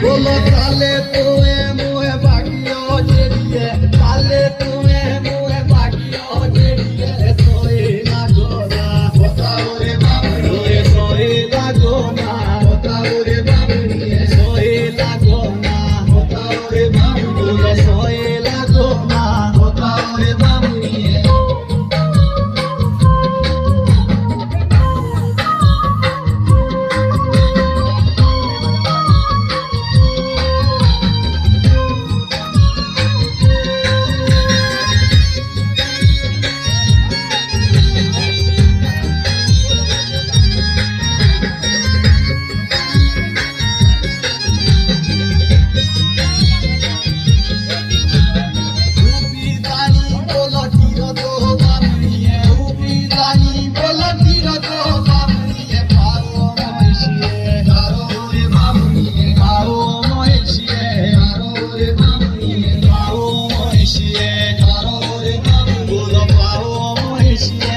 बोलो काले तुए मुए बागियो जेड़िए काले तुए मुए बागियो जेड़िए सोए लागोना बताओ रे बाबू सोए लागोना बताओ रे बाबू सोए लागोना बताओ रे बाबू सोए लागोना बताओ रे बाबू Yeah.